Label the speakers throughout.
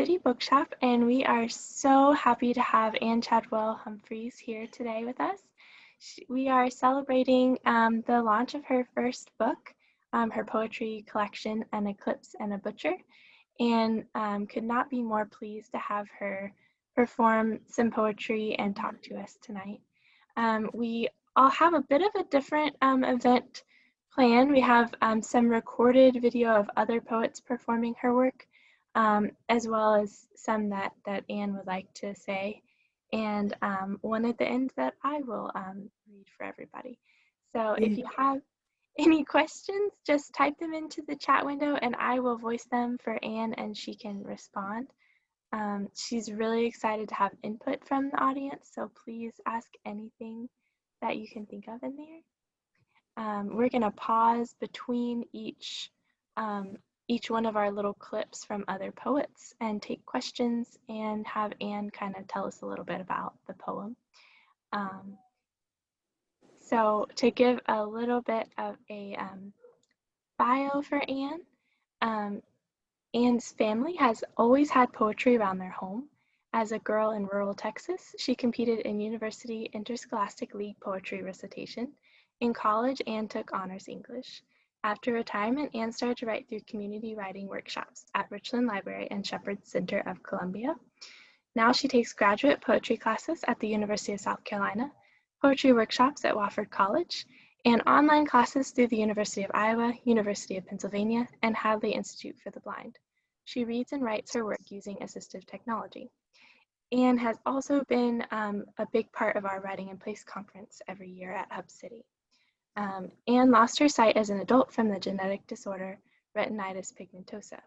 Speaker 1: City Bookshop, and we are so happy to have Anne Chadwell Humphries here today with us. We are celebrating the launch of her first book, her poetry collection, An Eclipse and a Butcher, and could not be more pleased to have her perform some poetry and talk to us tonight. We all have a bit of a different event planned. We have some recorded video of other poets performing her work, as well as some that Anne would like to say, and one at the end that I will read for everybody. So if you have any questions, just type them into the chat window and I will voice them for Anne and she can respond. She's really excited to have input from the audience, so please ask anything that you can think of in there. We're going to pause between each one of our little clips from other poets and take questions and have Anne kind of tell us a little bit about the poem. So to give a little bit of a bio for Anne, Anne's family has always had poetry around their home. As a girl in rural Texas, she competed in University Interscholastic League poetry recitation. In college, Anne took honors English. After retirement, Anne started to write through community writing workshops at Richland Library and Shepherd Center of Columbia. Now she takes graduate poetry classes at the University of South Carolina, poetry workshops at Wofford College, and online classes through the University of Iowa, University of Pennsylvania, and Hadley Institute for the Blind. She reads and writes her work using assistive technology. Anne has also been a big part of our Writing in Place conference every year at Hub City. Anne lost her sight as an adult from the genetic disorder retinitis pigmentosa.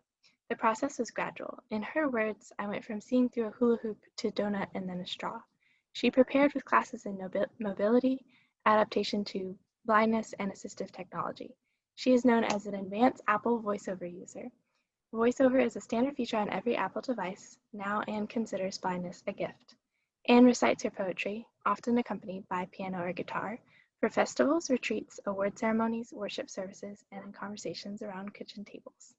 Speaker 1: The process was gradual. In her words, I went from seeing through a hula hoop to donut and then a straw. She prepared with classes in mobility, adaptation to blindness, and assistive technology. She is known as an advanced Apple VoiceOver user. VoiceOver is a standard feature on every Apple device. Now Anne considers blindness a gift. Anne recites her poetry, often accompanied by piano or guitar, for festivals, retreats, award ceremonies, worship services, and in conversations around kitchen tables.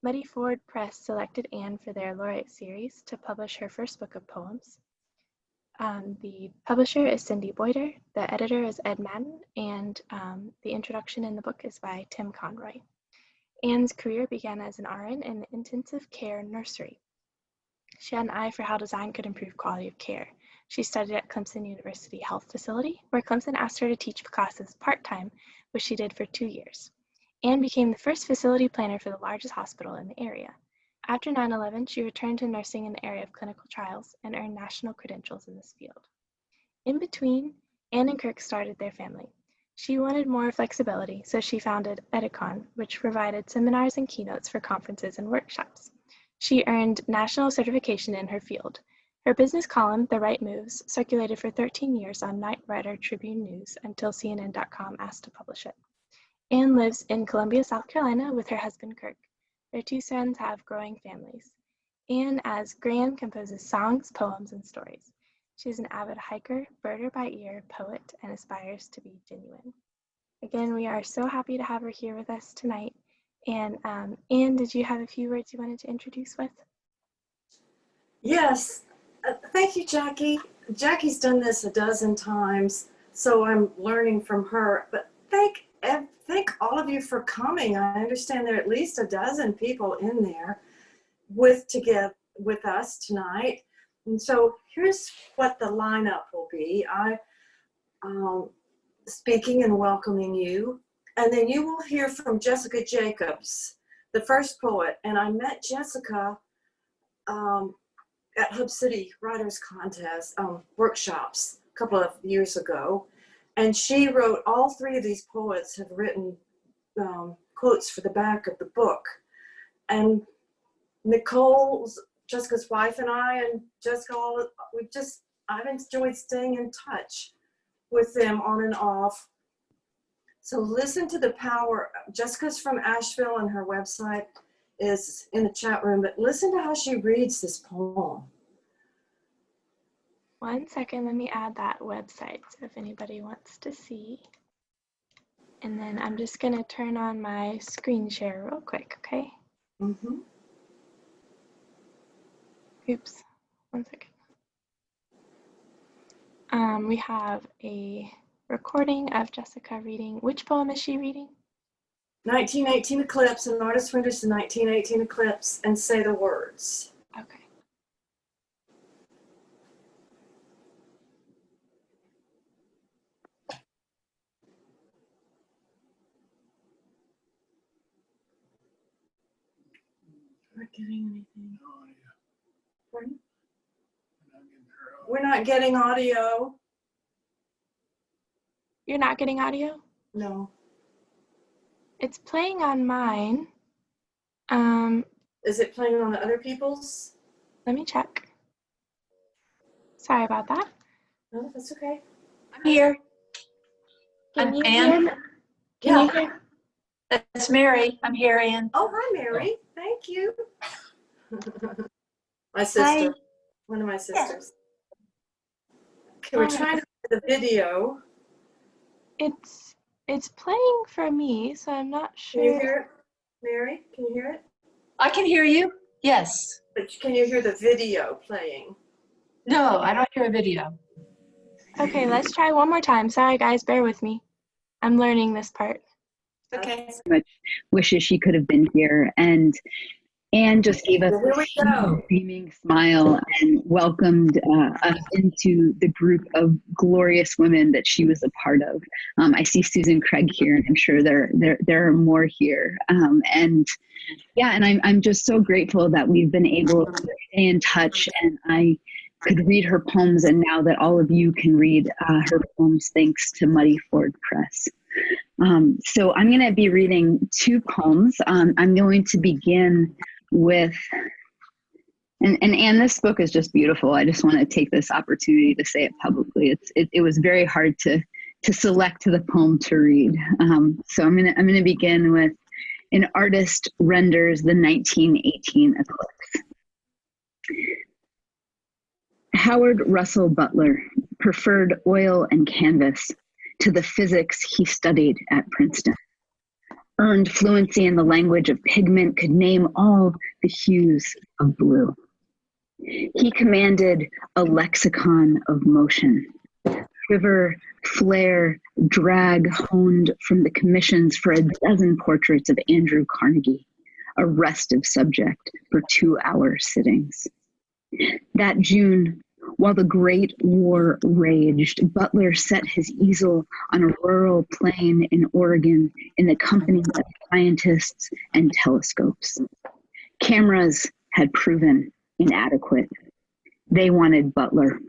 Speaker 1: Muddy Ford Press selected Anne for their Laureate series to publish her first book of poems. The publisher is Cindy Boyder, the editor is Ed Madden, and the introduction in the book is by Tim Conroy. Anne's career began as an RN in the intensive care nursery. She had an eye for how design could improve quality of care. She studied at Clemson University Health Facility, where Clemson asked her to teach classes part-time, which she did for 2 years. Anne became the first facility planner for the largest hospital in the area. After 9/11, she returned to nursing in the area of clinical trials and earned national credentials in this field. In between, Anne and Kirk started their family. She wanted more flexibility, so she founded Edicon, which provided seminars and keynotes for conferences and workshops. She earned national certification in her field. Her business column, The Right Moves, circulated for 13 years on Knight Ridder Tribune News until CNN.com asked to publish it. Anne lives in Columbia, South Carolina with her husband, Kirk. Their 2 sons have growing families. Anne, as Gran, composes songs, poems, and stories. She's an avid hiker, birder by ear, poet, and aspires to be genuine. Again, we are so happy to have her here with us tonight. And Anne, did you have a few words you wanted to introduce with?
Speaker 2: Yes, thank you, Jackie. Jackie's done this a dozen times, so I'm learning from her. But thank all of you for coming. I understand there are at least a dozen people in there with us tonight. And so here's what the lineup will be. I speaking and welcoming you, and then you will hear from Jessica Jacobs, the first poet. And I met Jessica at Hub City Writers Contest workshops a couple of years ago, and she wrote, all 3 of these poets have written quotes for the back of the book. And Nicole's, Jessica's wife, and I, and Jessica, I've enjoyed staying in touch with them on and off. So listen to the power. Jessica's from Asheville and her website is in the chat room, but listen to how she reads this poem.
Speaker 1: 1 second, let me add that website so if anybody wants to see. And then I'm just going to turn on my screen share real quick, okay?
Speaker 2: Mm-hmm.
Speaker 1: Oops, 1 second. We have a recording of Jessica reading. Which poem is she reading?
Speaker 2: 1918 Eclipse. An artist renders the 1918 Eclipse and say the words.
Speaker 1: Okay.
Speaker 2: Not getting anything. Pardon? We're not getting audio.
Speaker 1: You're not getting audio?
Speaker 2: No.
Speaker 1: It's playing on mine.
Speaker 2: Is it playing on the other people's?
Speaker 1: Let me check. Sorry about that.
Speaker 2: No, that's okay.
Speaker 3: I'm here.
Speaker 1: Can you
Speaker 3: Ann.
Speaker 1: hear? Can you hear?
Speaker 3: That's Mary. I'm here, Ann.
Speaker 2: Oh, hi, Mary. Thank you. My sister.
Speaker 3: Hi.
Speaker 2: One of my sisters. Okay, we're trying to get the video.
Speaker 1: It's playing for me, so I'm not sure.
Speaker 2: Can you hear it, Mary? Can you hear it?
Speaker 3: I can hear you. Yes.
Speaker 2: But can you hear the video playing?
Speaker 3: No, I don't hear a video.
Speaker 1: Okay, let's try one more time. Sorry, guys, bear with me. I'm learning this part.
Speaker 3: Okay.
Speaker 4: Much wishes she could have been here, and Anne just gave us
Speaker 2: Well, here we go.
Speaker 4: a beaming smile and welcomed us into the group of glorious women that she was a part of. I see Susan Craig here, and I'm sure there are more here. And I'm just so grateful that we've been able to stay in touch, and I could read her poems, and now that all of you can read her poems thanks to Muddy Ford Press. So I'm going to be reading two poems. I'm going to begin with, and this book is just beautiful. I just want to take this opportunity to say it publicly. It was very hard to select the poem to read. So I'm going to begin with An Artist Renders the 1918 Eclipse. Howard Russell Butler preferred oil and canvas to the physics he studied at Princeton. Earned fluency in the language of pigment, could name all the hues of blue. He commanded a lexicon of motion, quiver, flare, drag honed from the commissions for a dozen portraits of Andrew Carnegie, a restive subject for 2-hour sittings. That June, while the Great War raged, Butler set his easel on a rural plain in Oregon in the company of scientists and telescopes. Cameras had proven inadequate. They wanted Butler.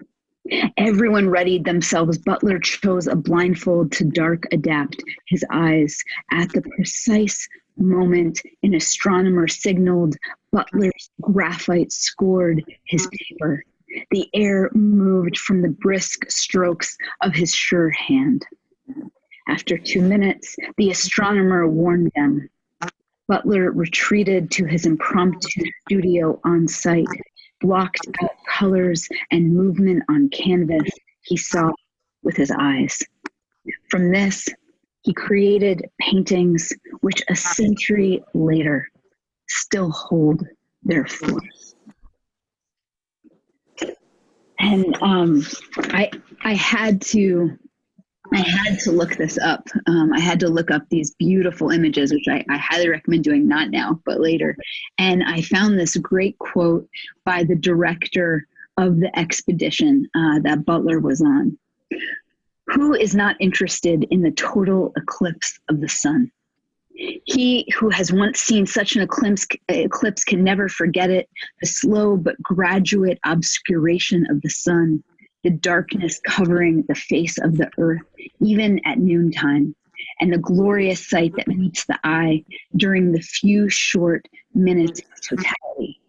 Speaker 4: Everyone readied themselves. Butler chose a blindfold to dark adapt his eyes. At the precise moment an astronomer signaled, Butler's graphite scored his paper. The air moved from the brisk strokes of his sure hand. After 2 minutes, the astronomer warned them. Butler retreated to his impromptu studio on site, blocked out colors and movement on canvas he saw with his eyes. From this, he created paintings which a century later still hold their force. And I had to look this up. I had to look up these beautiful images, which I highly recommend doing, not now, but later. And I found this great quote by the director of the expedition that Butler was on. Who is not interested in the total eclipse of the sun? He who has once seen such an eclipse can never forget it. The slow but graduate obscuration of the sun, the darkness covering the face of the earth, even at noontime, and the glorious sight that meets the eye during the few short minutes of totality.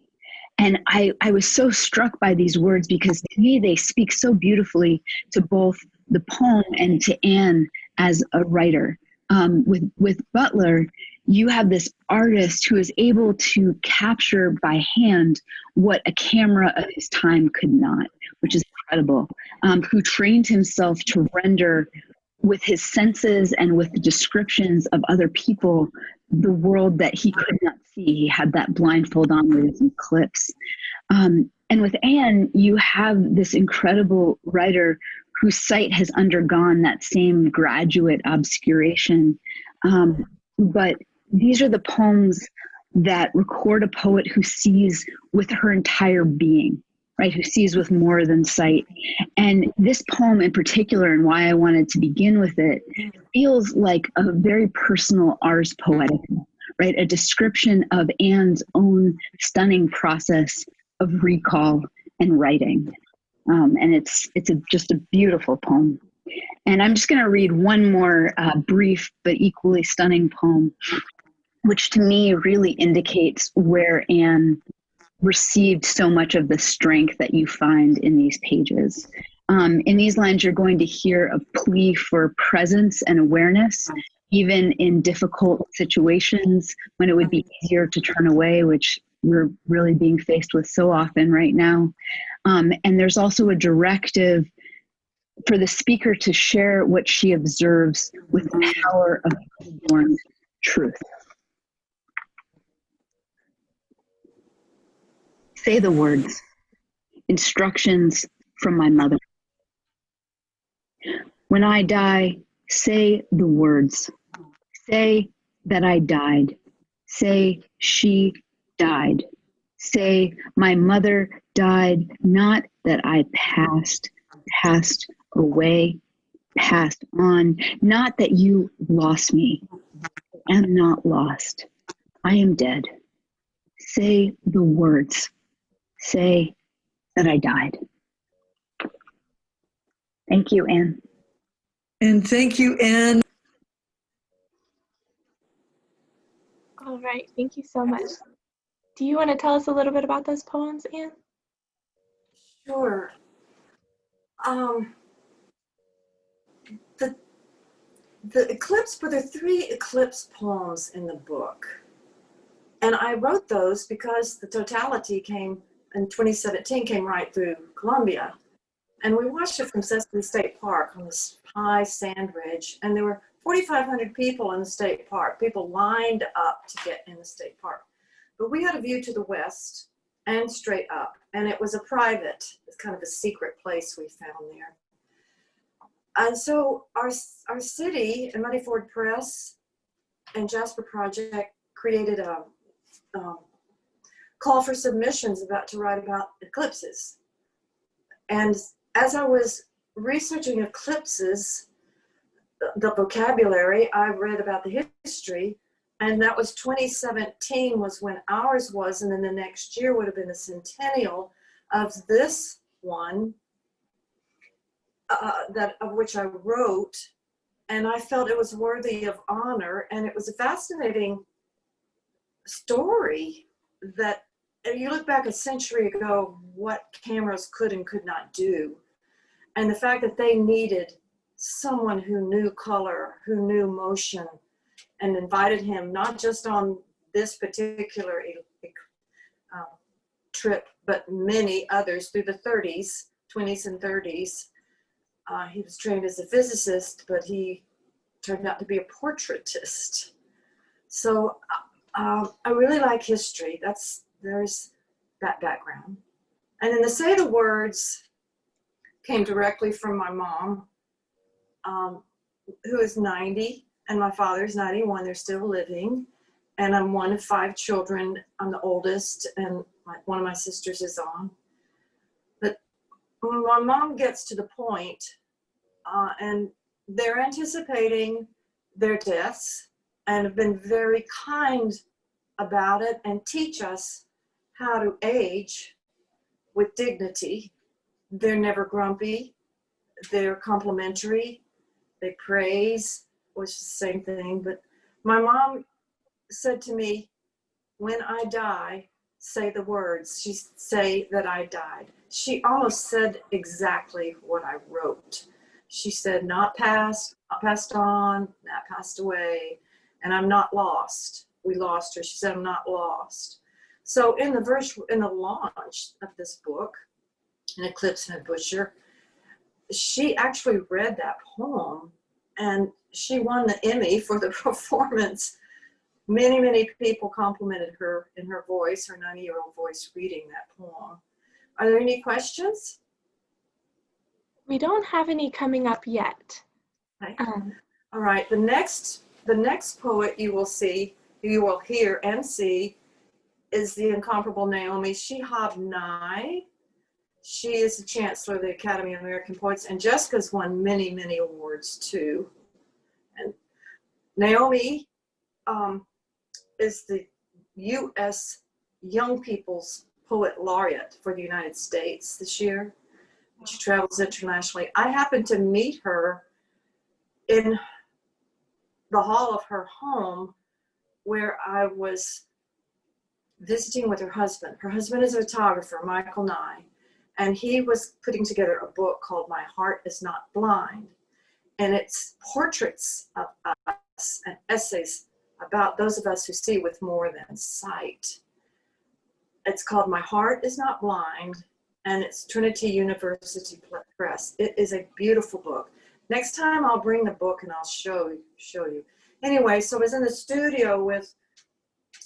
Speaker 4: And I was so struck by these words because to me they speak so beautifully to both the poem and to Anne as a writer. With Butler, you have this artist who is able to capture by hand what a camera of his time could not, which is incredible, who trained himself to render with his senses and with the descriptions of other people the world that he could not see. He had that blindfold on with his eclipse. And with Anne, you have this incredible writer whose sight has undergone that same graduate obscuration. But these are the poems that record a poet who sees with her entire being, right? Who sees with more than sight. And this poem in particular, and why I wanted to begin with it, feels like a very personal ars poetica, right? A description of Anne's own stunning process of recall and writing. And it's just a beautiful poem. And I'm just going to read one more brief but equally stunning poem, which to me really indicates where Anne received so much of the strength that you find in these pages. In these lines, you're going to hear a plea for presence and awareness, even in difficult situations when it would be easier to turn away, which we're really being faced with so often right now. And there's also a directive for the speaker to share what she observes with the power of born truth. Say the words, instructions from my mother. When I die, say the words. Say that I died. Say she died. Say my mother died, not that I passed away, passed on, not that you lost me. I am not lost. I am dead. Say the words. Say that I died. Thank you, Anne.
Speaker 5: And thank you, Anne.
Speaker 1: All right, thank you so much. Do you want to tell us a little bit about those poems, Anne?
Speaker 2: Sure. The Eclipse, but there are 3 Eclipse poems in the book. And I wrote those because the totality came in 2017, came right through Columbia. And we watched it from Sesame State Park on this high sand ridge. And there were 4,500 people in the state park, people lined up to get in the state park. But we had a view to the west and straight up. And it was a private, it's kind of a secret place we found there. And so our city and Muddy Ford Press and Jasper Project created a call for submissions to write about eclipses. And as I was researching eclipses, the vocabulary, I read about the history, and that was 2017 was when ours was, and then the next year would have been the centennial of this one, of which I wrote, and I felt it was worthy of honor, and it was a fascinating story that you look back a century ago, what cameras could and could not do, and the fact that they needed someone who knew color, who knew motion, and invited him not just on this particular trip, but many others through the 30s, 20s and 30s. He was trained as a physicist, but he turned out to be a portraitist. So I really like history. There's that background. And then the Say the Words came directly from my mom, who is 90, and my father's 91. They're still living. And I'm one of 5 children. I'm the oldest, and one of my sisters is on. But when my mom gets to the point, and they're anticipating their deaths and have been very kind about it and teach us how to age with dignity. They're never grumpy. They're complimentary. They praise, which is the same thing. But my mom said to me, when I die, say the words. She say that I died. She almost said exactly what I wrote. She said, not passed on, not passed away, and I'm not lost. We lost her. She said, I'm not lost. So in the launch of this book, in Eclipse and Butcher, she actually read that poem, and she won the Emmy for the performance. Many people complimented her in her voice, her 90-year-old voice, reading that poem. Are there any questions?
Speaker 1: We don't have any coming up yet.
Speaker 2: Okay. All right, the next poet you will hear and see is the incomparable Naomi Shihab Nye. She is the Chancellor of the Academy of American Poets, and Jessica's won many, many awards too. And Naomi is the U.S. Young People's Poet Laureate for the United States this year. She travels internationally. I happened to meet her in the hall of her home where I was visiting with her husband. Her husband is a photographer, Michael Nye, and he was putting together a book called My Heart Is Not Blind. And it's portraits of us and essays about those of us who see with more than sight. It's called My Heart Is Not Blind, and it's Trinity University Press. It is a beautiful book. Next time I'll bring the book and I'll show you. Anyway, so I was in the studio with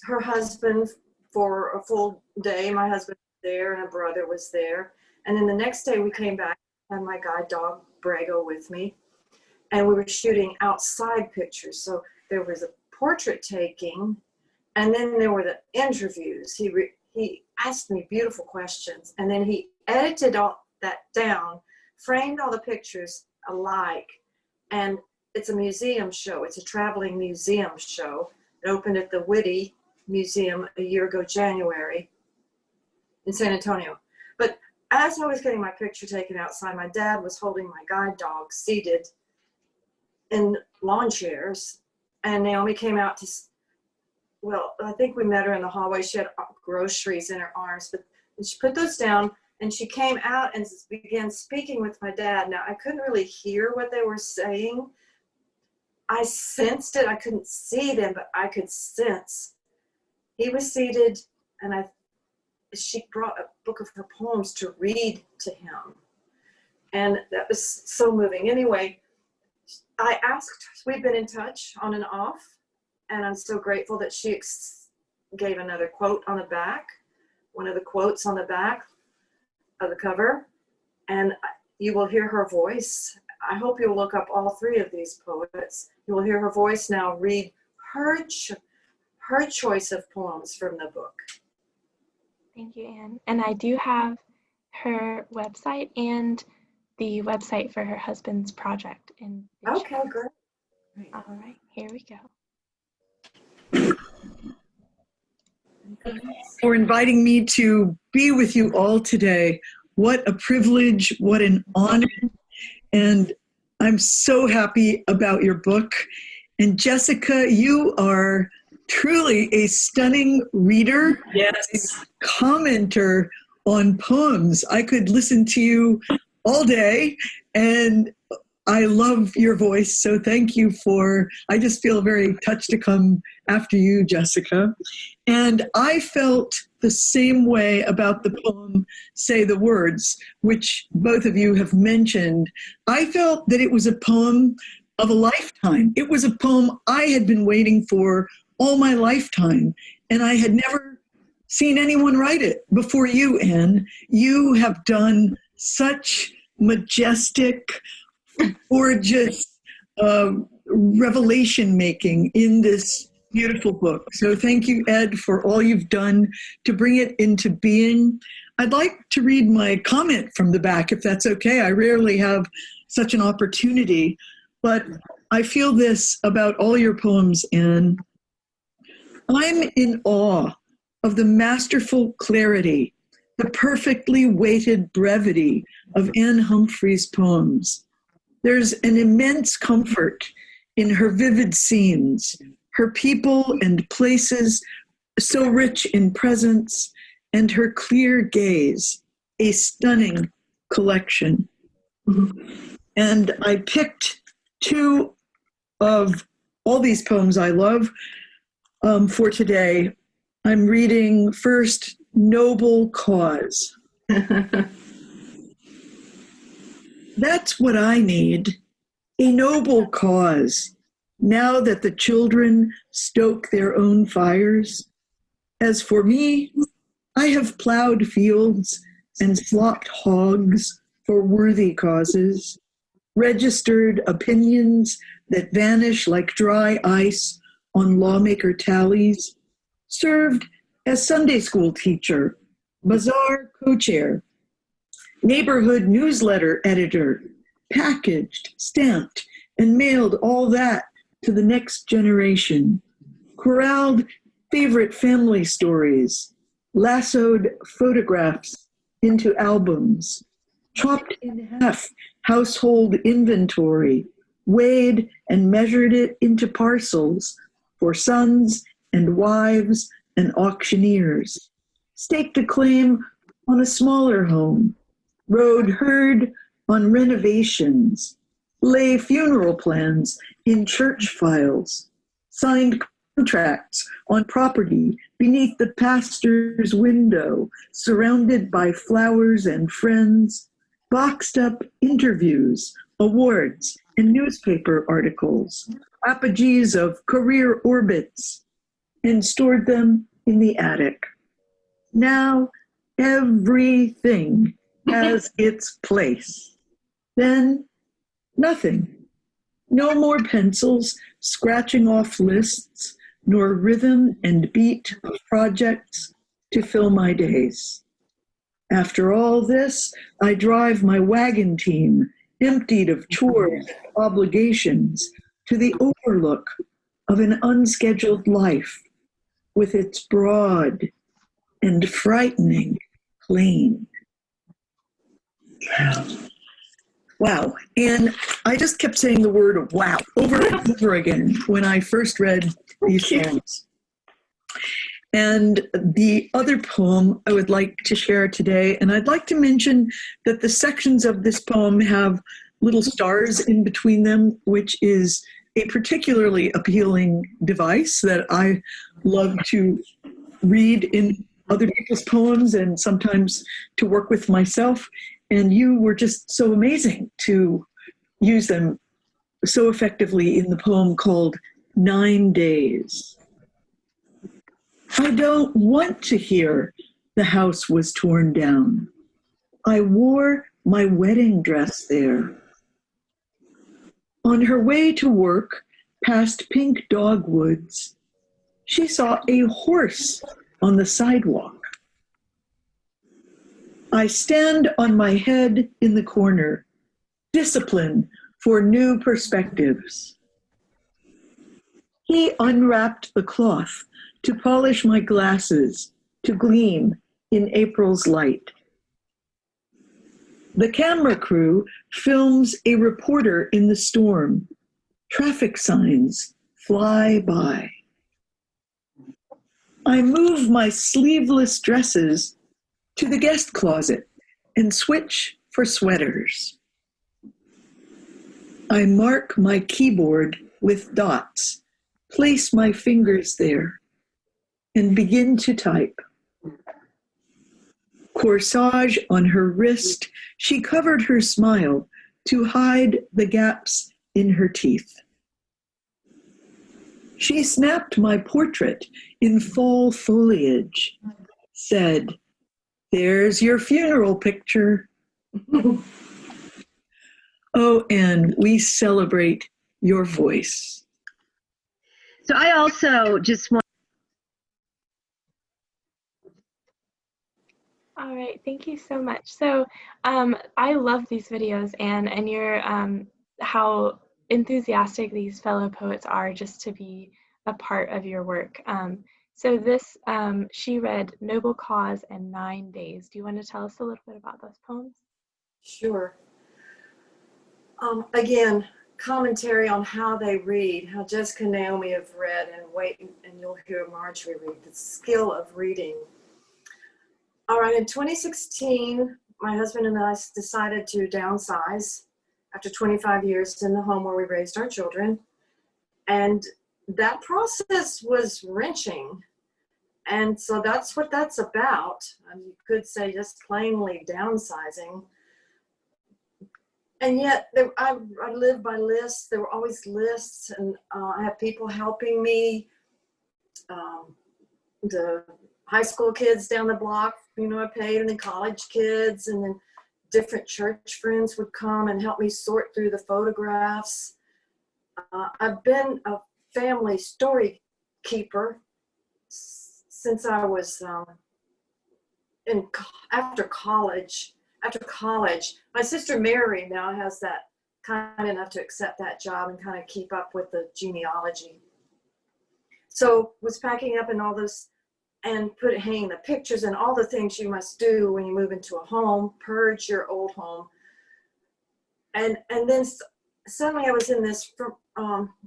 Speaker 2: her husband for a full day. My husband was there and a brother was there. And then the next day we came back and my guide dog Brago with me. And we were shooting outside pictures. So there was a portrait taking, and then there were the interviews. He asked me beautiful questions, and then he edited all that down, framed all the pictures alike, and it's a museum show. It's a traveling museum show. It opened at the Whitty Museum a year ago, January, in San Antonio. But as I was getting my picture taken outside, my dad was holding my guide dog seated in lawn chairs, and Naomi came out to, well, I think we met her in the hallway. She had groceries in her arms, but she put those down and she came out and began speaking with my dad. Now, I couldn't really hear what they were saying. I sensed it. I couldn't see them, but I could sense. He was seated, and she brought a book of her poems to read to him. And that was so moving. Anyway, I asked, we've been in touch on and off, and I'm so grateful that she gave another quote on the back, one of the quotes on the back of the cover, and you will hear her voice. I hope you'll look up all three of these poets. You will hear her voice now read her choice of poems from the book.
Speaker 1: Thank you, Anne. And I do have her website and the website for her husband's project.
Speaker 2: Okay, great.
Speaker 1: All right, here we go.
Speaker 5: For inviting me to be with you all today. What a privilege, what an honor. And I'm so happy about your book. And Jessica, you are truly a stunning reader. Yes. Commenter on poems. I could listen to you all day, and I love your voice. So thank you I just feel very touched to come after you, Jessica. And I felt the same way about the poem, Say the Words, which both of you have mentioned. I felt that it was a poem of a lifetime. It was a poem I had been waiting for all my lifetime, and I had never seen anyone write it before you, Anne. You have done such majestic, gorgeous revelation making in this beautiful book. So thank you, Ed, for all you've done to bring it into being. I'd like to read my comment from the back, if that's okay. I rarely have such an opportunity, but I feel this about all your poems, Anne. I'm in awe of the masterful clarity, the perfectly weighted brevity of Anne Humphries' poems. There's an immense comfort in her vivid scenes, her people and places so rich in presence, and her clear gaze, a stunning collection. And I picked two of all these poems I love for today. I'm reading first, Noble Cause. That's what I need, a noble cause, now that the children stoke their own fires. As for me, I have plowed fields, and slopped hogs for worthy causes, registered opinions that vanish like dry ice on lawmaker tallies, served as Sunday school teacher, bazaar co-chair, neighborhood newsletter editor, packaged, stamped, and mailed all that to the next generation, corralled favorite family stories, lassoed photographs into albums, chopped in half household inventory, weighed and measured it into parcels for sons and wives and auctioneers, staked a claim on a smaller home, rode herd on renovations, lay funeral plans in church files, signed contracts on property beneath the pastor's window, surrounded by flowers and friends, boxed up interviews, awards, and newspaper articles, apogees of career orbits, and stored them in the attic. Now everything has its place. Then nothing. No more pencils scratching off lists, nor rhythm and beat of projects to fill my days. After all this, I drive my wagon team, emptied of chores and obligations, to the overlook of an unscheduled life with its broad and frightening plain. Wow. And I just kept saying the word wow over and over again when I first read these poems. And the other poem I would like to share today, and I'd like to mention that the sections of this poem have little stars in between them, which is a particularly appealing device that I love to read in other people's poems and sometimes to work with myself. And you were just so amazing to use them so effectively in the poem called 9 Days. I don't want to hear the house was torn down. I wore my wedding dress there. On her way to work, past pink dogwoods, she saw a horse on the sidewalk. I stand on my head in the corner, discipline for new perspectives. He unwrapped the cloth to polish my glasses to gleam in April's light. The camera crew films a reporter in the storm. Traffic signs fly by. I move my sleeveless dresses to the guest closet and switch for sweaters. I mark my keyboard with dots, place my fingers there, and begin to type. Corsage on her wrist, she covered her smile to hide the gaps in her teeth. She snapped my portrait in fall foliage, said, "There's your funeral picture." Oh, and we celebrate your voice.
Speaker 4: So I also just want.
Speaker 1: All right, thank you so much. So I love these videos, Anne, and your how enthusiastic these fellow poets are just to be a part of your work. So this, she read Noble Cause and 9 Days. Do you want to tell us a little bit about those poems?
Speaker 2: Sure. Again, commentary on how they read, how Jessica and Naomi have read, and wait, and you'll hear Marjorie read, the skill of reading. All right, in 2016, my husband and I decided to downsize after 25 years in the home where we raised our children. And that process was wrenching. And so that's what that's about. You could say just plainly downsizing. And yet I live by lists. There were always lists, and I have people helping me. The high school kids down the block, I paid, and then college kids, and then different church friends would come and help me sort through the photographs. I've been a family story keeper since I was after college. After college, my sister Mary now has that kind enough to accept that job and kind of keep up with the genealogy. So was packing up and all this and hanging the pictures and all the things you must do when you move into a home, purge your old home. And then suddenly I was in this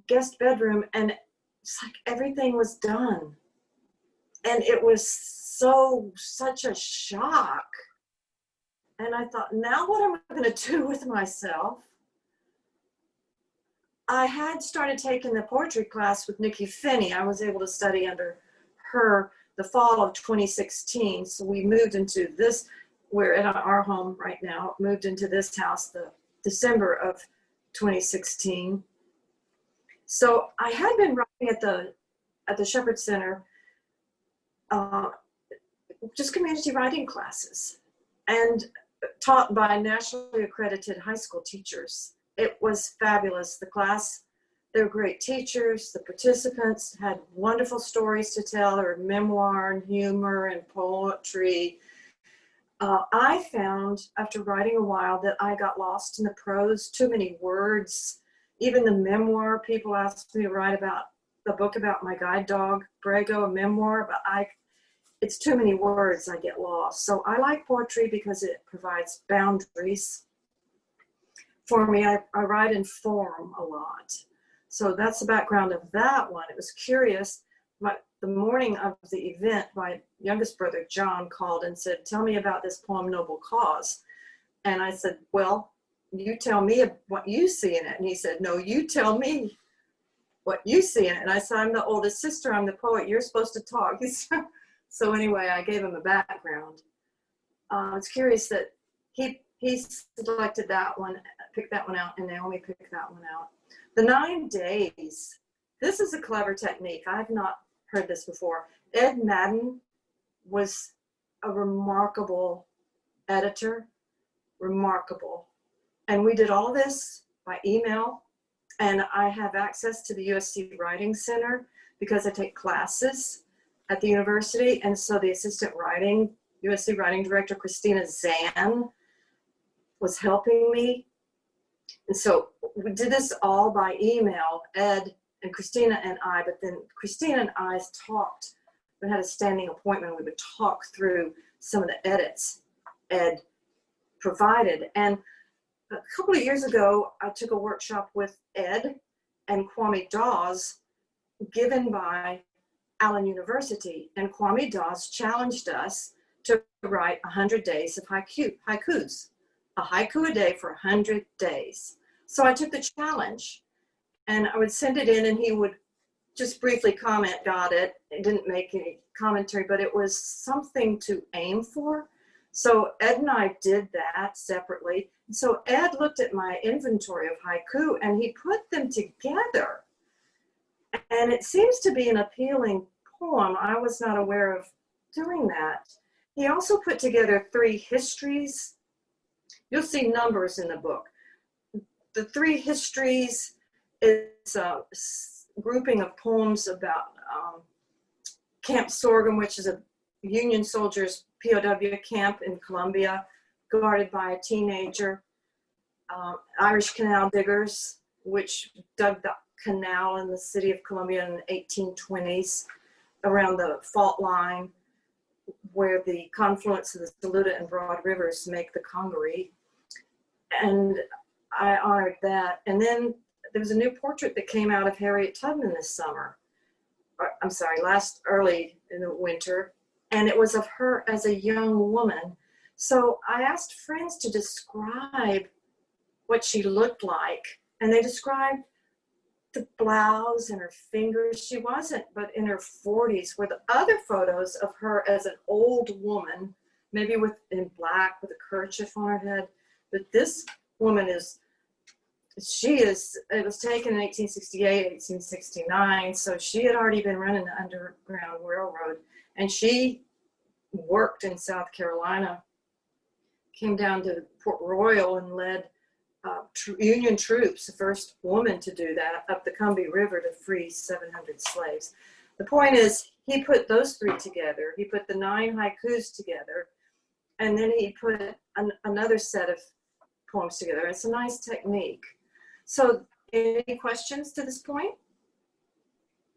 Speaker 2: guest bedroom, and it's like everything was done. And it was such a shock. And I thought, now what am I going to do with myself? I had started taking the poetry class with Nikki Finney. I was able to study under her the fall of 2016. So we moved into this, we're in our home right now, moved into this house the December of 2016. So I had been writing at the Shepherd Center, just community writing classes, and taught by nationally accredited high school teachers. It was fabulous. The class, they were great teachers. The participants had wonderful stories to tell, or memoir and humor and poetry. I found after writing a while that I got lost in the prose, too many words. Even the memoir, people asked me to write about the book about my guide dog, Brago, a memoir, but it's too many words, I get lost. So I like poetry because it provides boundaries. For me, I write in form a lot. So that's the background of that one. It was curious. The morning of the event, my youngest brother, John, called and said, tell me about this poem, Noble Cause. And I said, well, you tell me what you see in it. And he said, no, you tell me what you see in it. And I said, I'm the oldest sister, I'm the poet, you're supposed to talk. So anyway, I gave him a background. It's curious that he selected that one, picked that one out, and Naomi picked that one out. The 9 days, this is a clever technique. I've not heard this before. Ed Madden was a remarkable editor, remarkable. And we did all this by email, and I have access to the USC Writing Center because I take classes at the university. And so the assistant USC writing director, Christina Zan, was helping me. And so we did this all by email, Ed and Christina and I, but then Christina and I talked. We had a standing appointment. We would talk through some of the edits Ed provided. And a couple of years ago, I took a workshop with Ed and Kwame Dawes given by Allen University. And Kwame Dawes challenged us to write 100 days of haikus, a haiku a day for 100 days. So I took the challenge, and I would send it in, and he would just briefly comment, got it. It didn't make any commentary, but it was something to aim for. So Ed and I did that separately. So Ed looked at my inventory of haiku, and he put them together. And it seems to be an appealing poem. I was not aware of doing that. He also put together 3 histories. You'll see numbers in the book. The 3 histories is a grouping of poems about Camp Sorghum, which is a Union soldiers' POW camp in Colombia, guarded by a teenager. Irish canal diggers, which dug the canal in the city of Columbia in the 1820s around the fault line where the confluence of the Saluda and Broad Rivers make the Congaree. And I honored that. And then there was a new portrait that came out of Harriet Tubman this summer. Early in the winter. And it was of her as a young woman. So I asked friends to describe what she looked like. And they described the blouse and her fingers. She wasn't, but in her 40s, were the other photos of her as an old woman, maybe in black with a kerchief on her head. But this woman it was taken in 1868, 1869, so she had already been running the Underground Railroad, and she worked in South Carolina, came down to Port Royal and led Union troops, the first woman to do that, up the Combahee River to free 700 slaves. The point is, he put those three together. He put the 9 haikus together, and then he put another set of poems together. It's a nice technique. So, any questions to this point?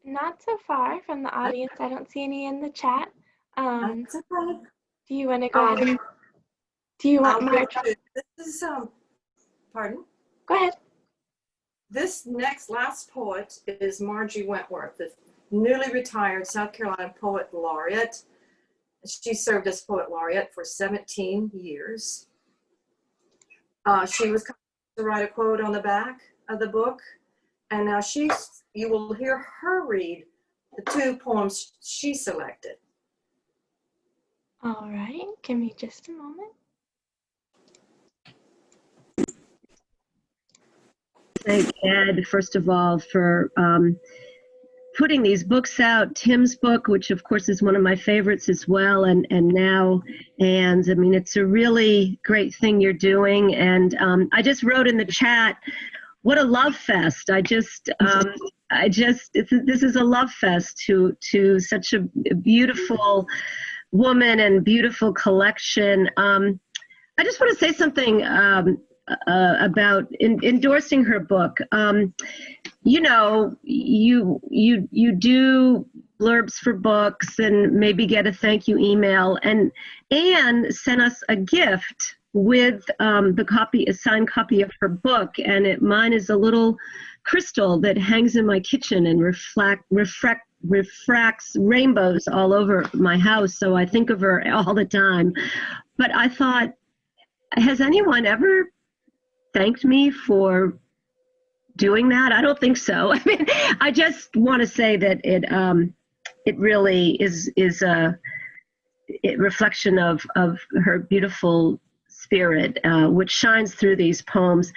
Speaker 1: Not so far from the audience. I don't see any in the chat.
Speaker 2: That's okay.
Speaker 1: Do you want to go ahead and, do you want Marge?
Speaker 2: This is, pardon?
Speaker 1: Go ahead.
Speaker 2: This last poet is Margie Wentworth, the newly retired South Carolina Poet Laureate. She served as Poet Laureate for 17 years. She was to write a quote on the back of the book, and now you will hear her read the 2 poems she selected.
Speaker 1: All right, give me just a moment.
Speaker 6: Thank Ed, first of all, for putting these books out. Tim's book, which of course is one of my favorites as well, and now Anne's. I mean, it's a really great thing you're doing. And I just wrote in the chat, what a love fest. This is a love fest to such a beautiful woman and beautiful collection. I just want to say something about endorsing her book. You know, you do blurbs for books and maybe get a thank you email. And Anne sent us a gift with a signed copy of her book, and mine is a little crystal that hangs in my kitchen and refracts rainbows all over my house. So I think of her all the time. But I thought, has anyone ever thanked me for doing that? I don't think so. I mean, I just want to say that it really is a reflection of her beautiful spirit, which shines through these poems.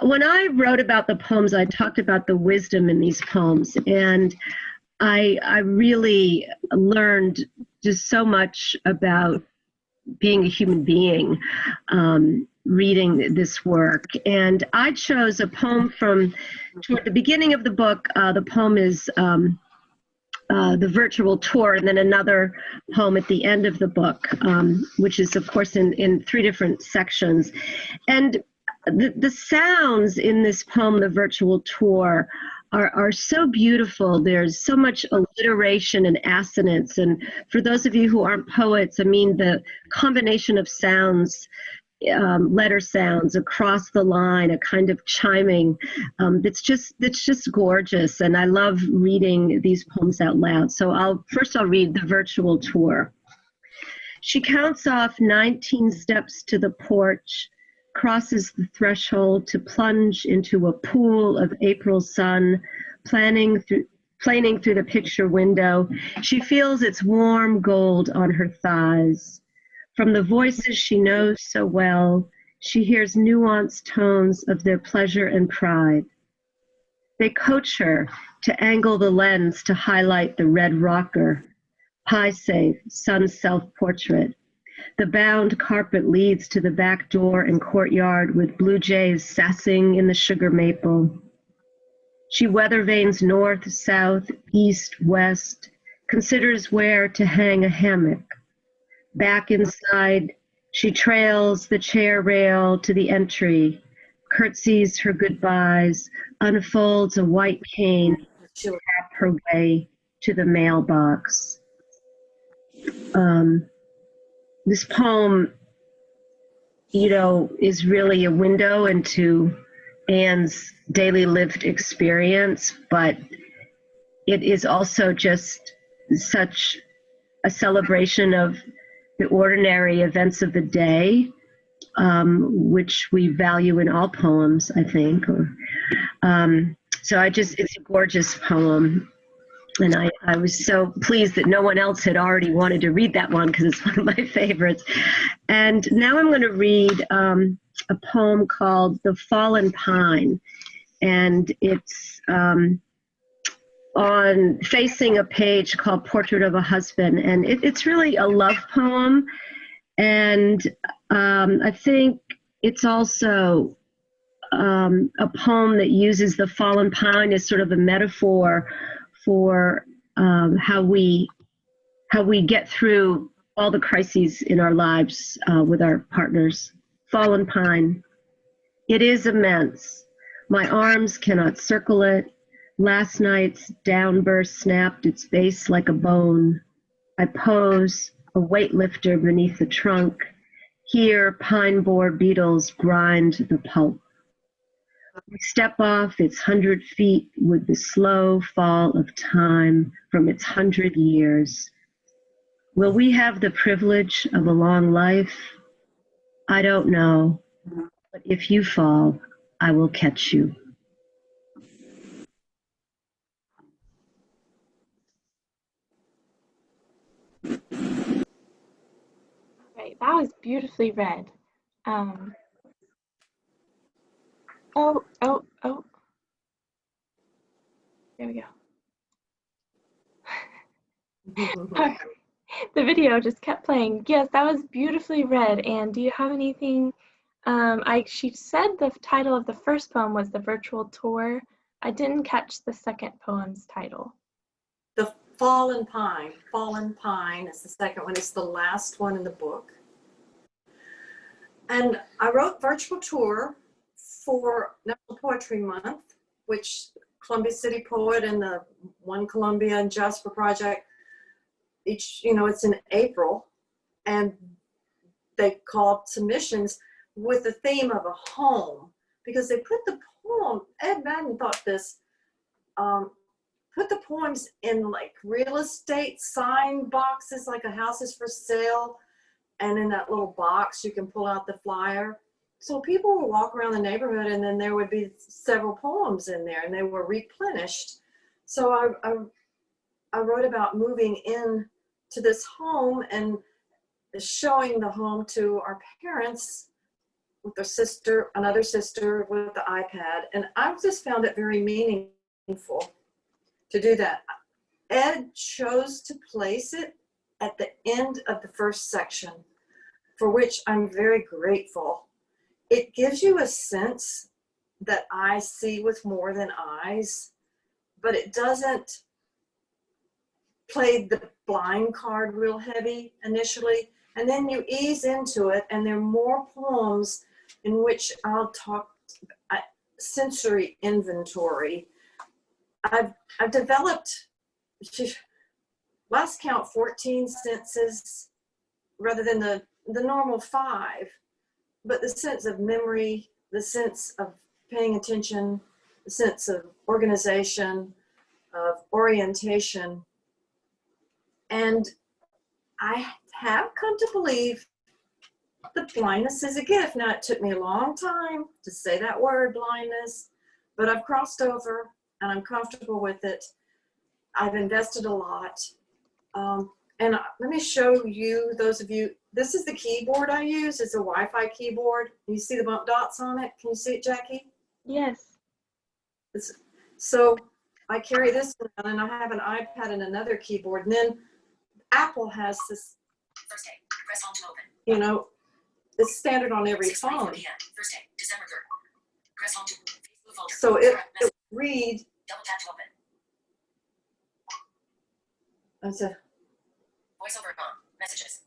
Speaker 6: When I wrote about the poems, I talked about the wisdom in these poems, and I really learned just so much about being a human being reading this work. And I chose a poem from toward the beginning of the book. The poem is The Virtual Tour, and then another poem at the end of the book, which is, of course, in 3 different sections. And the sounds in this poem, The Virtual Tour, are so beautiful. There's so much alliteration and assonance. And for those of you who aren't poets, I mean, the combination of sounds, letter sounds across the line, a kind of chiming, that's just gorgeous. And I love reading these poems out loud. So I'll read The Virtual Tour. She counts off 19 steps to the porch, crosses the threshold to plunge into a pool of April sun, planing through the picture window. She feels its warm gold on her thighs. From the voices she knows so well, she hears nuanced tones of their pleasure and pride. They coach her to angle the lens to highlight the red rocker, pie safe, sun self-portrait. The bound carpet leads to the back door and courtyard with blue jays sassing in the sugar maple. She weather vanes north, south, east, west, considers where to hang a hammock. Back inside, she trails the chair rail to the entry, curtsies her goodbyes, unfolds a white cane, she'll tap her way to the mailbox. This poem, is really a window into Anne's daily lived experience, but it is also just such a celebration of the ordinary events of the day, which we value in all poems, I think. It's a gorgeous poem. And I was so pleased that no one else had already wanted to read that one because it's one of my favorites. And now I'm going to read a poem called The Fallen Pine. And it's on facing a page called Portrait of a Husband, and it's really a love poem, and I think it's also a poem that uses the fallen pine as sort of a metaphor for how we get through all the crises in our lives with our partners. Fallen pine. It is immense. My arms cannot circle it. Last night's downburst snapped its base like a bone. I pose, a weightlifter beneath the trunk. Here, pine borer beetles grind the pulp. We step off its 100 feet with the slow fall of time from its 100 years. Will we have the privilege of a long life? I don't know, but if you fall, I will catch you.
Speaker 1: Right, that was beautifully read. Oh. There we go. The video just kept playing. Yes, that was beautifully read. And do you have anything? She said the title of the first poem was The Virtual Tour. I didn't catch the second poem's title.
Speaker 2: The Fallen Pine. Fallen Pine is the second one. It's the last one in the book. And I wrote Virtual Tour for National Poetry Month, which Columbia City Poet and the One Columbia and Jasper Project, it's in April, and they called submissions with the theme of a home, because they put the poem, Ed Madden thought this, put the poems in like real estate sign boxes, like a house is for sale, and in that little box you can pull out the flyer. So people would walk around the neighborhood and then there would be several poems in there and they were replenished. So I wrote about moving in to this home and showing the home to our parents with their sister, another sister with the iPad. And I just found it very meaningful to do that. Ed chose to place it at the end of the first section, for which I'm very grateful. It gives you a sense that I see with more than eyes, but it doesn't play the blind card real heavy initially, and then you ease into it, and there are more poems in which I'll talk sensory inventory. I've developed, last count, 14 senses rather than the normal 5, but the sense of memory, the sense of paying attention, the sense of organization, of orientation. And I have come to believe that blindness is a gift. Now, it took me a long time to say that word, blindness, but I've crossed over and I'm comfortable with it. I've invested a lot. And let me show you, those of you, this is the keyboard I use. It's a Wi-Fi keyboard. You see the bump dots on it? Can you see it, Jackie?
Speaker 1: Yes.
Speaker 2: So I carry this around, and I have an iPad and another keyboard. And then Apple has this,
Speaker 7: First day, press home to open.
Speaker 2: it's standard on every phone.
Speaker 7: 6:34 p.m. First day, December 3rd. Press home to Facebook folder.
Speaker 2: So it read.
Speaker 7: Double tap to open.
Speaker 2: That's a,
Speaker 7: Voiceover on. Messages.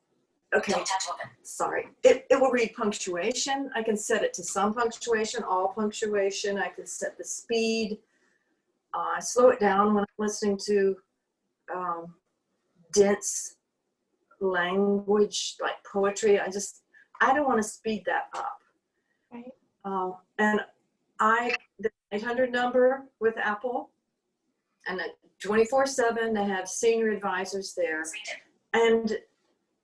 Speaker 2: okay.
Speaker 7: Double tap to open.
Speaker 2: Sorry. It will read punctuation. I can set it to some punctuation, all punctuation. I can set the speed. I slow it down when I'm listening to dense language like poetry. I don't want to speed that up.
Speaker 1: Right.
Speaker 2: And the 800 number with Apple, and 24/7, they have senior advisors there.
Speaker 7: Screen tip.
Speaker 2: And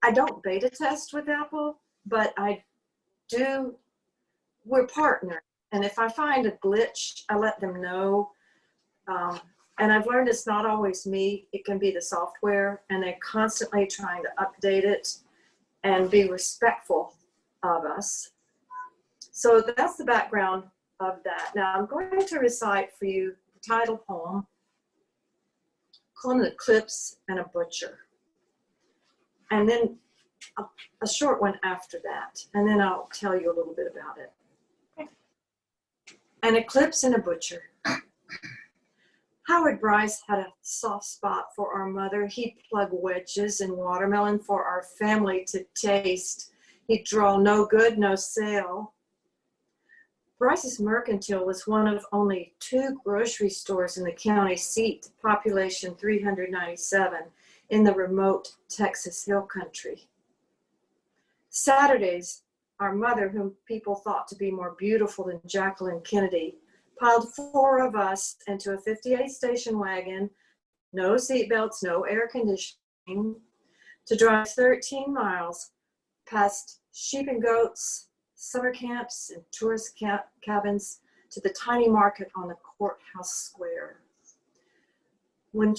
Speaker 2: I don't beta test with Apple, but we're partners. And if I find a glitch, I let them know. And I've learned it's not always me, it can be the software, and they're constantly trying to update it and be respectful of us. So that's the background of that. Now I'm going to recite for you the title poem. called an Eclipse and a Butcher. And then a short one after that, and then I'll tell you a little bit about it.
Speaker 1: Okay.
Speaker 2: An Eclipse and a Butcher. Howard Bryce had a soft spot for our mother. He'd plug wedges in watermelon for our family to taste. He'd draw no good, no sale. Bryce's Mercantile was one of only 2 grocery stores in the county seat, population 397, in the remote Texas Hill Country. Saturdays, our mother, whom people thought to be more beautiful than Jacqueline Kennedy, piled 4 of us into a 58 station wagon, no seatbelts, no air conditioning, to drive 13 miles past sheep and goats, summer camps, and tourist cabins to the tiny market on the courthouse square. When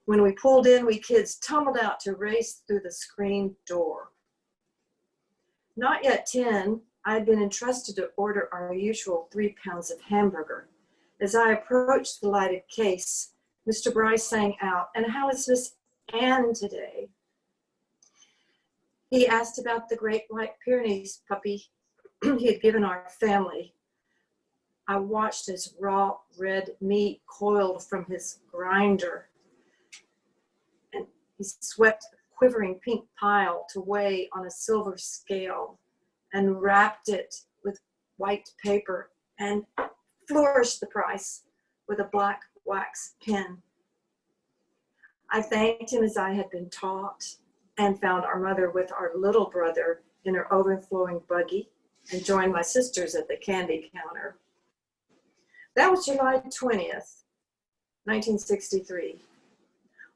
Speaker 2: we pulled in, we kids tumbled out to race through the screen door. Not yet 10, I had been entrusted to order our usual 3 pounds of hamburger. As I approached the lighted case, Mr. Bryce sang out, "And how is Miss Ann today?" He asked about the great white Pyrenees puppy he had given our family. I watched as raw red meat coiled from his grinder, and he swept a quivering pink pile to weigh on a silver scale and wrapped it with white paper and flourished the price with a black wax pen. I thanked him as I had been taught and found our mother with our little brother in her overflowing buggy and joined my sisters at the candy counter. That was July 20th, 1963.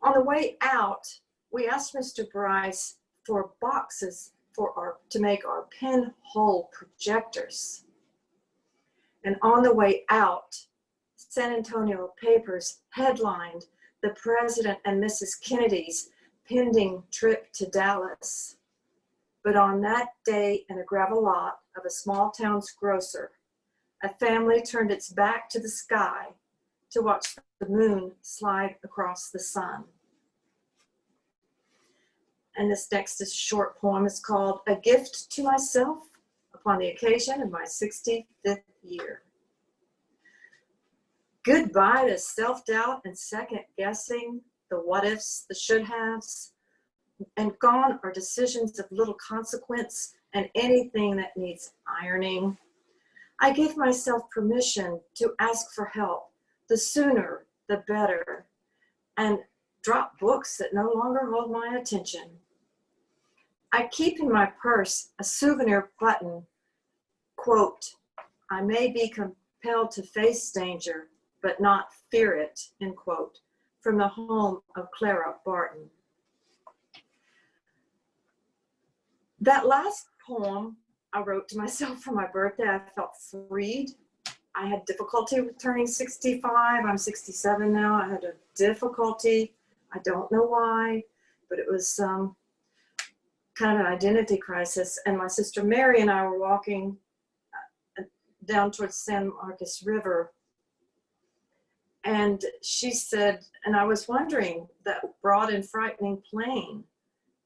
Speaker 2: On the way out, we asked Mr. Bryce for boxes to make our pinhole projectors. And on the way out, San Antonio papers headlined the President and Mrs. Kennedy's pending trip to Dallas. But on that day, in a gravel lot of a small town's grocer, a family turned its back to the sky to watch the moon slide across the sun. And this next short poem is called "A Gift to Myself upon the occasion of my 65th year." Goodbye to self-doubt and second-guessing, the what-ifs, the should-haves, and gone are decisions of little consequence and anything that needs ironing. I give myself permission to ask for help, the sooner, the better, and drop books that no longer hold my attention. I keep in my purse a souvenir button, quote, "I may be compelled to face danger, but not fear it," end quote, from the home of Clara Barton. That last poem I wrote to myself for my birthday. I felt freed. I had difficulty with turning 65. I'm 67 now. I had a difficulty. I don't know why, but it was kind of an identity crisis. And my sister Mary and I were walking down towards San Marcos River. And she said, and I was wondering, that broad and frightening plain,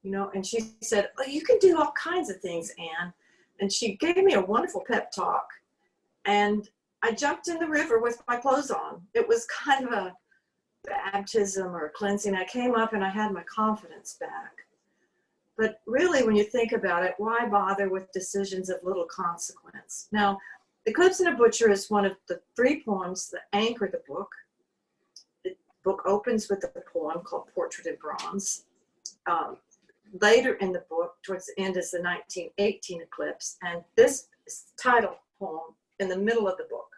Speaker 2: you know, and she said, "Oh, you can do all kinds of things, Anne." And she gave me a wonderful pep talk. And I jumped in the river with my clothes on. It was kind of a baptism or a cleansing. I came up and I had my confidence back. But really, when you think about it, why bother with decisions of little consequence? Now, Eclipse and a Butcher is one of the 3 poems that anchor the book. The book opens with a poem called Portrait in Bronze. Later in the book, towards the end, is the 1918 eclipse, and this is the title poem in the middle of the book.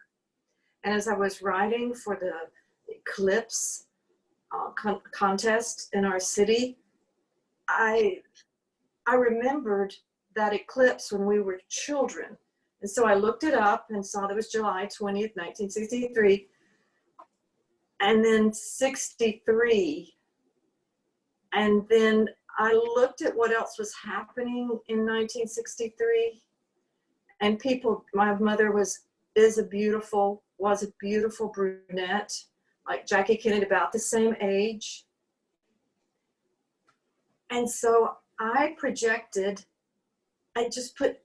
Speaker 2: And as I was writing for the eclipse contest in our city, I remembered that eclipse when we were children. And so I looked it up and saw that it was July 20th, 1963, and then 63. And then I looked at what else was happening in 1963, and my mother was a beautiful brunette. like Jackie Kennedy, about the same age. And so I projected, I just put,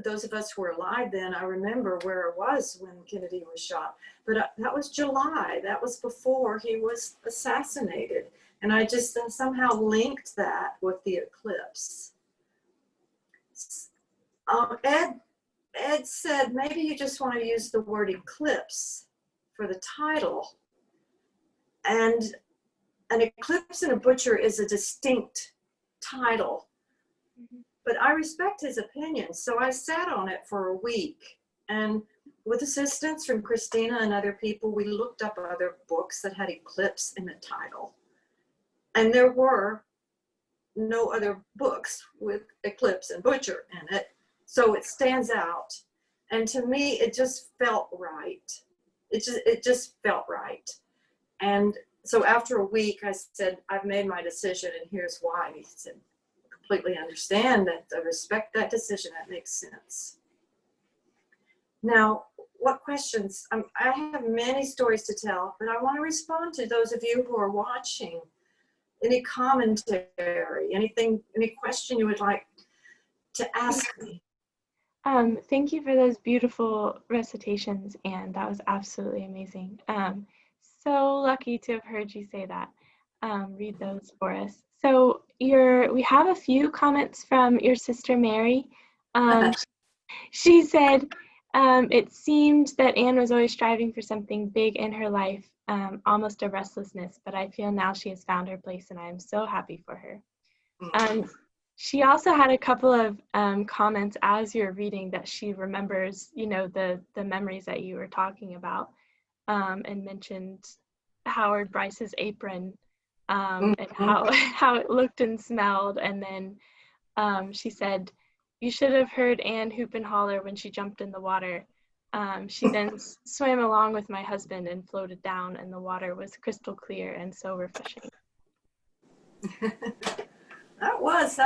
Speaker 2: those of us who were alive then, I remember where I was when Kennedy was shot. But that was July. That was before he was assassinated. And I just somehow linked that with the eclipse. Ed said, maybe you just want to use the word eclipse for the title. And an Eclipse and a Butcher is a distinct title. But I respect his opinion, so I sat on it for a week. And with assistance from Christina and other people, we looked up other books that had Eclipse in the title. And there were no other books with Eclipse and Butcher in it. So it stands out. And to me, it just felt right. It just felt right. And so after a week, I said, I've made my decision, and here's why. And he said, completely understand that, I respect that decision, that makes sense. Now, what questions? I have many stories to tell, but I want to respond to those of you who are watching. Any commentary, anything, any question you would like to ask me?
Speaker 1: Thank you for those beautiful recitations, and that was absolutely amazing. So lucky to have heard you say that. Read those for us. So we have a few comments from your sister Mary. She said, it seemed that Anne was always striving for something big in her life, almost a restlessness, but I feel now she has found her place, and I am so happy for her. She also had a couple of comments as you're reading that she remembers, you know, the memories that you were talking about, and mentioned Howard Bryce's apron, and how it looked and smelled. And then she said, you should have heard Anne hoop and holler when she jumped in the water. She then swam along with my husband and floated down, and the water was crystal clear and so refreshing.
Speaker 2: That was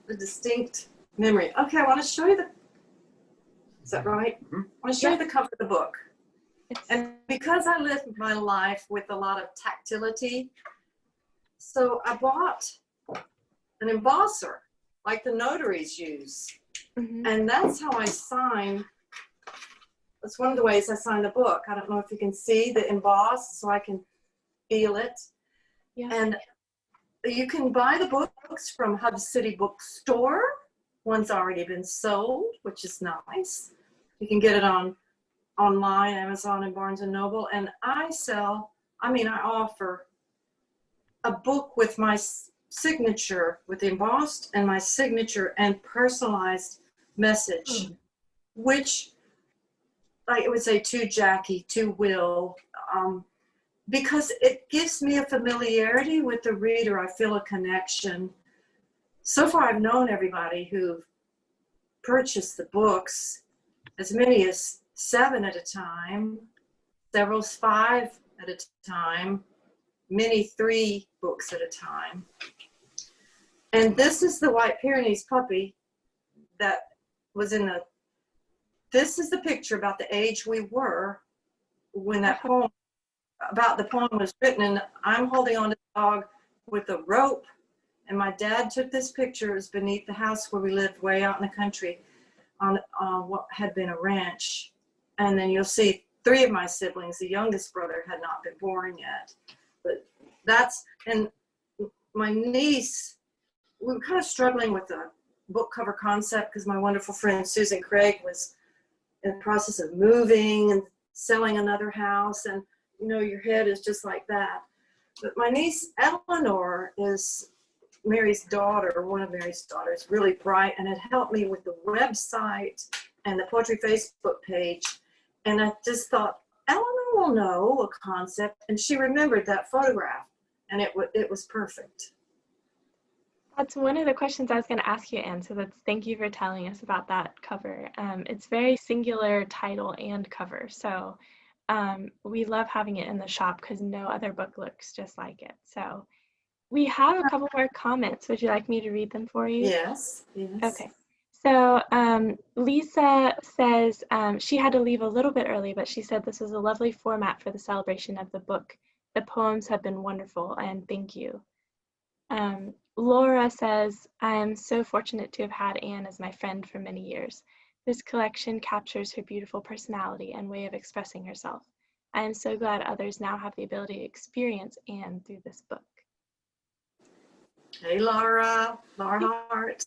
Speaker 2: a distinct memory. Okay, I want to show you is that right? I want to show you the cover of the book. And because I live my life with a lot of tactility, so I bought an embosser like the notaries use. And that's how I sign. That's one of the ways I sign the book. I don't know if you can see the emboss, so I can feel it. Yeah. And you can buy the books from Hub City Bookstore. One's already been sold, which is nice. You can get it online, Amazon and Barnes and Noble. And I offer a book with my signature, with embossed and my signature and personalized message, which I would say to Jackie, to Will, because it gives me a familiarity with the reader. I feel a connection. So far, I've known everybody who purchased the books, as many as 7 at a time, several 5 at a time, many 3 books at a time. And this is the White Pyrenees puppy that was this is the picture about the age we were when that poem was written, and I'm holding on to the dog with a rope, and my dad took this picture. It was beneath the house where we lived way out in the country on what had been a ranch. And then you'll see 3 of my siblings. The youngest brother had not been born yet. But and my niece, we were kind of struggling with the book cover concept because my wonderful friend Susan Craig was in the process of moving and selling another house, and you know, your head is just like that. But my niece Eleanor is Mary's daughter, one of Mary's daughters, really bright, and it helped me with the website and the Poetry Facebook page. And I just thought, Eleanor will know a concept, and she remembered that photograph, and it was perfect.
Speaker 1: That's one of the questions I was going to ask you, Anne, so thank you for telling us about that cover. It's very singular title and cover, so we love having it in the shop because no other book looks just like it. So we have a couple more comments. Would you like me to read them for you?
Speaker 2: Yes.
Speaker 1: Okay. So Lisa says she had to leave a little bit early, but she said this was a lovely format for the celebration of the book. The poems have been wonderful, and thank you. Laura says, I am so fortunate to have had Anne as my friend for many years. This collection captures her beautiful personality and way of expressing herself. I am so glad others now have the ability to experience Anne through this book.
Speaker 2: Hey, Laura Hart.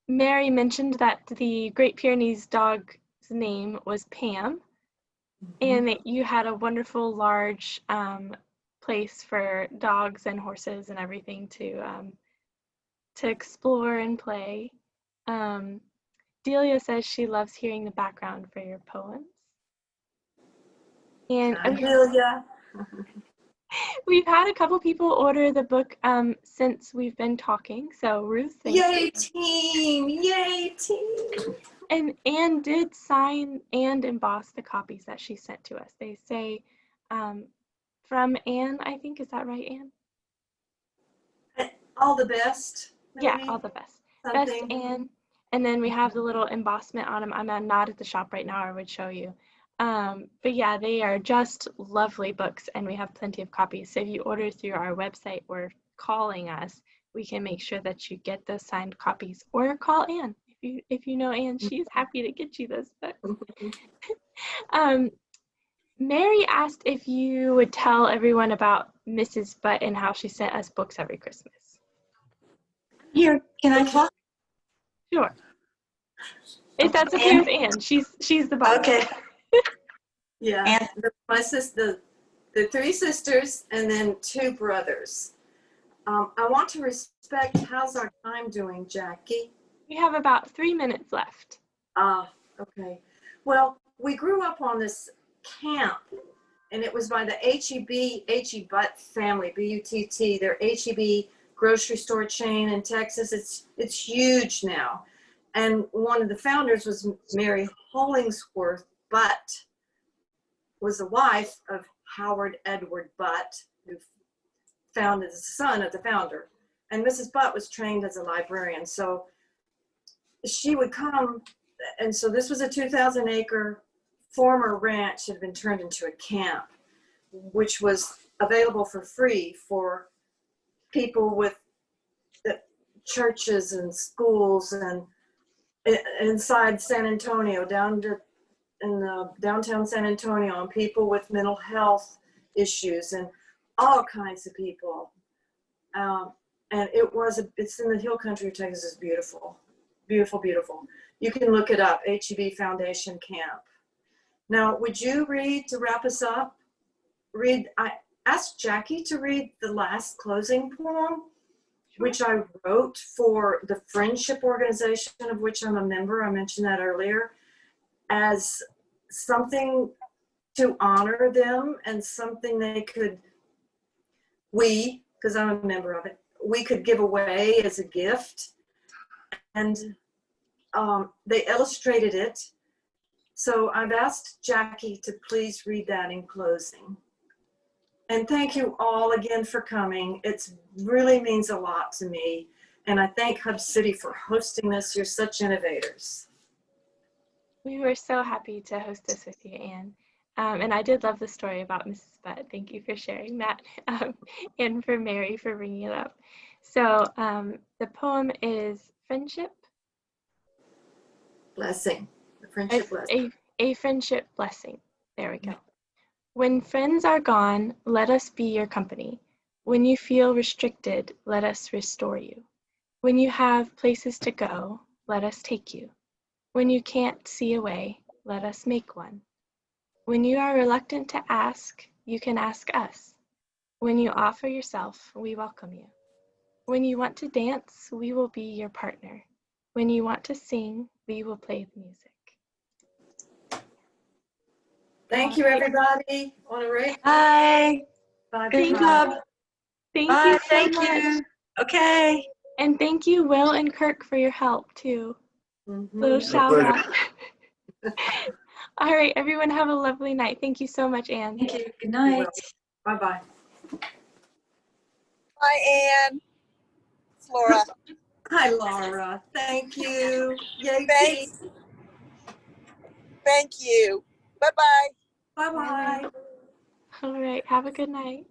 Speaker 1: Mary mentioned that the Great Pyrenees dog's name was Pam, and that you had a wonderful large place for dogs and horses and everything to explore and play. Delia says she loves hearing the background for your poems. And
Speaker 2: Delia.
Speaker 1: we've had a couple people order the book since we've been talking. So Ruth, thank
Speaker 2: Yay, team! Yay, team!
Speaker 1: And Anne did sign and emboss the copies that she sent to us. They say from Anne, I think. Is that right, Anne?
Speaker 2: All the best. Maybe.
Speaker 1: Yeah, all the best.
Speaker 2: Something.
Speaker 1: Best, Anne. And then we have the little embossment on them. I'm not at the shop right now, or I would show you. But yeah, they are just lovely books, and we have plenty of copies. So if you order through our website or calling us, we can make sure that you get those signed copies. Or call Anne. If you know Anne, she's happy to get you those books. Mary asked if you would tell everyone about Mrs. Butt and how she sent us books every Christmas.
Speaker 3: Here, can I talk?
Speaker 1: Sure. If that's okay with Anne, she's the boss.
Speaker 3: Okay.
Speaker 2: Yeah,
Speaker 3: And
Speaker 2: my sister, the three sisters, and then two brothers. I want to respect, how's our time doing, Jackie?
Speaker 1: We have about 3 minutes left.
Speaker 2: Okay. Well, we grew up on this camp, and it was by the H.E. Butt family, B-U-T-T, their H.E.B. grocery store chain in Texas. It's huge now. And one of the founders was Mary Hollingsworth Butt, was the wife of Howard Edward Butt, who founded the son of the founder. And Mrs. Butt was trained as a librarian. So she would come, and so this was a 2,000-acre former ranch that had been turned into a camp, which was available for free for people with churches and schools and inside San Antonio, down to in downtown San Antonio, and people with mental health issues and all kinds of people. And it's in the hill country of Texas. It's beautiful, beautiful, beautiful. You can look it up, H.E.B. Foundation Camp. Now, would you read, to wrap us up, I asked Jackie to read the last closing poem, which I wrote for the friendship organization of which I'm a member. I mentioned that earlier, as something to honor them and something because I'm a member of it, we could give away as a gift. And they illustrated it. So I've asked Jackie to please read that in closing. And thank you all again for coming. It really means a lot to me. And I thank Hub City for hosting this. You're such innovators.
Speaker 1: We were so happy to host this with you, Anne. And I did love the story about Mrs. Butt. Thank you for sharing that, and for Mary for bringing it up. So the poem is Friendship.
Speaker 2: Blessing. The friendship blessing.
Speaker 1: A friendship blessing. There we go. When friends are gone, let us be your company. When you feel restricted, let us restore you. When you have places to go, let us take you. When you can't see a way, let us make one. When you are reluctant to ask, you can ask us. When you offer yourself, we welcome you. When you want to dance, we will be your partner. When you want to sing, we will play the music.
Speaker 2: Thank you, everybody. On a rate.
Speaker 3: Bye.
Speaker 2: Bye.
Speaker 3: Good
Speaker 1: Thank
Speaker 3: job.
Speaker 1: Thank
Speaker 3: Bye.
Speaker 1: you so
Speaker 3: Thank
Speaker 1: much.
Speaker 3: you. Okay.
Speaker 1: And thank you, Will and Kirk, for your help too. Little shout out. All right, everyone, have a lovely night. Thank you so much, Anne.
Speaker 3: Thank you. Good night.
Speaker 2: Bye-bye.
Speaker 8: Hi, Anne. It's Laura.
Speaker 2: Hi, Laura. Thank you. Yay,
Speaker 8: Thanks.
Speaker 2: team.
Speaker 8: Thank you. Bye-bye.
Speaker 2: Bye-bye.
Speaker 1: All right. Have a good night.